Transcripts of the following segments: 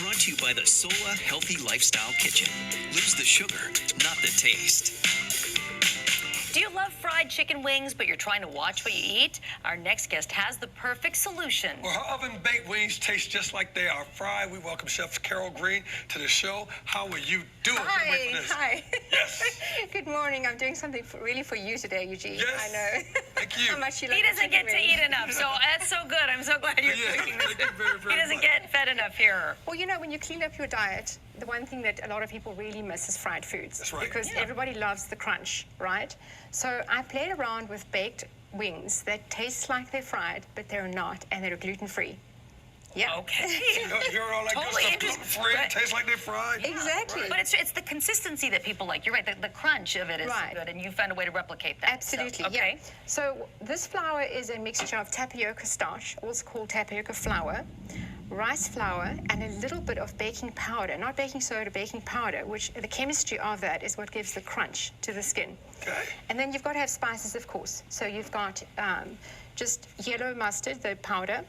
Brought to you by the Sola Healthy Lifestyle Kitchen. Lose the sugar, not the taste. Do you love fried chicken wings, but you're trying to watch what you eat? Our next guest has the perfect solution. Well, her oven-baked wings taste just like they are fried. We welcome Chef Carol Green to the show. How are you doing? Hi. Yes. Good morning. I'm doing something really for you today, Eugene. Yes. I know. Thank you. How much you like He doesn't get to eat enough, so that's so good. I'm so glad you're cooking this. Thank you very, very He doesn't much. get fed enough here. Well, you know, when you clean up your diet, the one thing that a lot of people really miss is fried foods. That's right. Because Yeah. everybody loves the crunch, right? So I played around with baked wings that taste like they're fried, but they're not, and they're gluten-free. Yeah. Okay. You hear all that Totally good interesting. stuff, gluten-free, Right. tastes like they're fried. Exactly. But it's the consistency that people like. You're right. The crunch of it is Right. good, and you found a way to replicate that. Absolutely, So, okay. yeah. So this flour is a mixture of tapioca starch, also called tapioca flour, rice flour, and a little bit of baking powder, not baking soda, baking powder, which the chemistry of that is what gives the crunch to the skin. Okay. And then you've got to have spices, of course. So you've got just yellow mustard, the powder,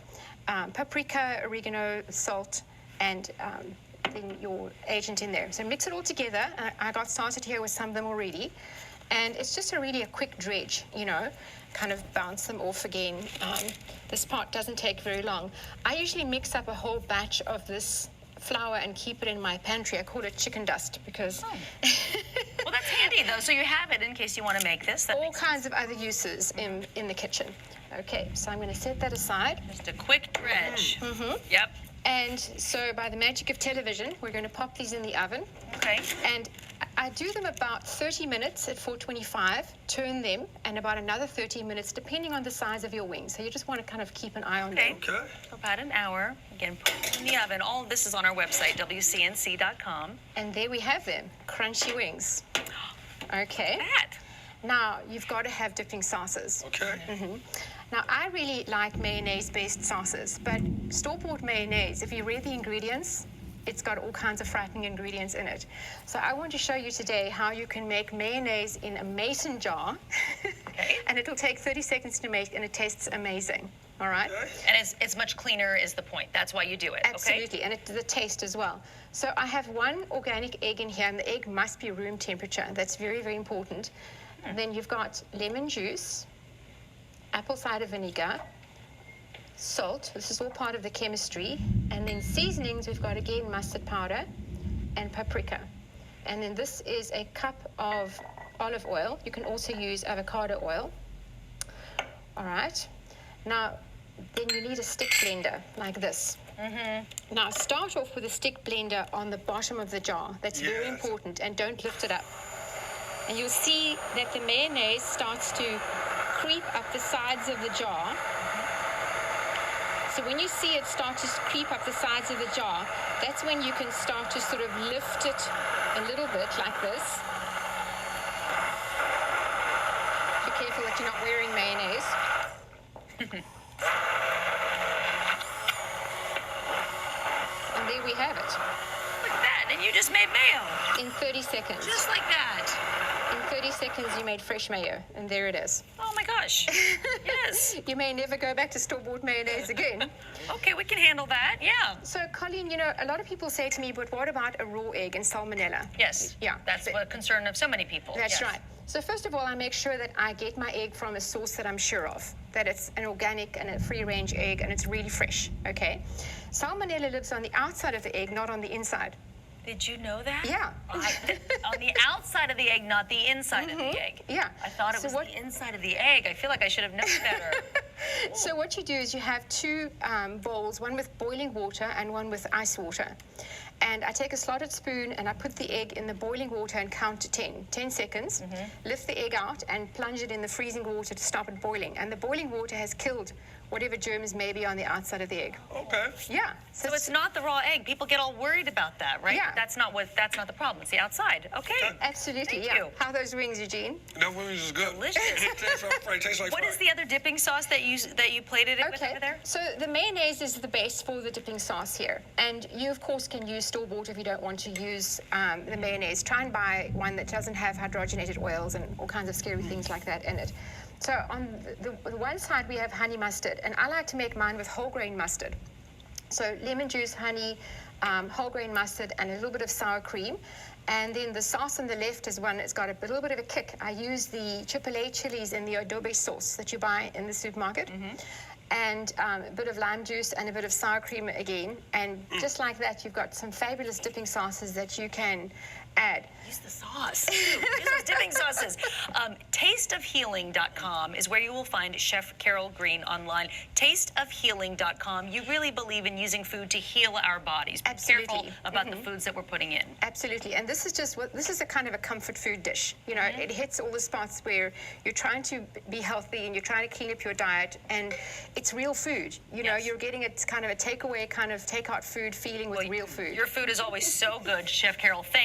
paprika, oregano, salt, and then your agent in there. So mix it all together. I got started here with some of them already. And it's just really a quick dredge, you know, kind of bounce them off again. This part doesn't take very long. I usually mix up a whole batch of this flour and keep it in my pantry. I call it chicken dust because Well, that's handy though. So you have it in case you want to make this. That all makes kinds of other uses in the kitchen. Okay, so I'm going to set that aside. just a quick dredge. Yep. And so by the magic of television, we're going to pop these in the oven. Okay. And I do them about 30 minutes at 425, turn them, and about another 30 minutes, depending on the size of your wings. So you just want to kind of keep an eye on Okay. them. Okay. So about an hour. Again, put it in the oven. All of this is on our website, WCNC.com. And there we have them, crunchy wings. Okay. That. Now, you've got to have dipping sauces. Okay. Now, I really like mayonnaise-based sauces, but store-bought mayonnaise, if you read the ingredients, it's got all kinds of frightening ingredients in it. So I want to show you today how you can make mayonnaise in a mason jar. Okay. And it'll take 30 seconds to make, and it tastes amazing. All right? Okay. And it's much cleaner is the point. That's why you do it. Absolutely, and the taste as well. So I have one organic egg in here, and the egg must be room temperature. That's very, very important. And then you've got lemon juice, apple cider vinegar, salt. This is all part of the chemistry. And then seasonings, we've got again mustard powder and paprika. And then this is a cup of olive oil. You can also use avocado oil. All right. Now, then you need a stick blender like this. Now, start off with a stick blender on the bottom of the jar. That's very Yes. important, and don't lift it up. And you'll see that the mayonnaise starts to creep up the sides of the jar. So when you see it start to creep up the sides of the jar, that's when you can start to sort of lift it a little bit like this. Be careful that you're not wearing mayonnaise. And there we have it, Look at that. And you just made mayo. in 30 seconds. Just like that. In 30 seconds, you made fresh mayo, and there it is. Oh my gosh. Yes. You may never go back to store-bought mayonnaise again. Okay, we can handle that. Yeah. So, Colleen, you know, a lot of people say to me, but what about a raw egg and salmonella? Yes. Yeah. That's a concern of so many people. That's Yes. right. So first of all, I make sure that I get my egg from a source that I'm sure of, that it's an organic and a free-range egg, and it's really fresh, okay? Salmonella lives on the outside of the egg, not on the inside. Did you know that? Yeah. On the outside of the egg, not the inside of the egg. Yeah. I thought it So was what- the inside of the egg. I feel like I should have known better. So what you do is you have two bowls, one with boiling water and one with ice water. And I take a slotted spoon and I put the egg in the boiling water and count to 10. 10 seconds. Lift the egg out and plunge it in the freezing water to stop it boiling. And the boiling water has killed whatever germs may be on the outside of the egg. Okay. Yeah. So it's not the raw egg. People get all worried about that, right? Yeah. That's not the problem. It's the outside. Okay. Absolutely, Thank yeah. you. How are those wings, Eugene? That wings is good. Delicious. It tastes like fried. Tastes like What is fried. the other dipping sauce that you plated it with over there? So the mayonnaise is the base for the dipping sauce here. And you, of course, can use store-bought if you don't want to use the mayonnaise. Try and buy one that doesn't have hydrogenated oils and all kinds of scary things like that in it. So on the one side, we have honey mustard. And I like to make mine with whole grain mustard. So lemon juice, honey, whole grain mustard, and a little bit of sour cream. And then the sauce on the left is one that's got a little bit of a kick. I use the Chipotle chilies in the adobe sauce that you buy in the supermarket. And a bit of lime juice and a bit of sour cream again. And just like that, you've got some fabulous dipping sauces that you can add. Use the sauce. Use those dipping sauces. Tasteofhealing.com is where you will find Chef Carol Green online. Tasteofhealing.com. You really believe in using food to heal our bodies. Be careful about the foods that we're putting in. Absolutely. And this is just this is a kind of a comfort food dish. You know, it hits all the spots where you're trying to be healthy and you're trying to clean up your diet, and it's real food. You know, you're getting it's kind of a takeaway, kind of takeout food feeling with real food. Your food is always so good, Chef Carol. Thank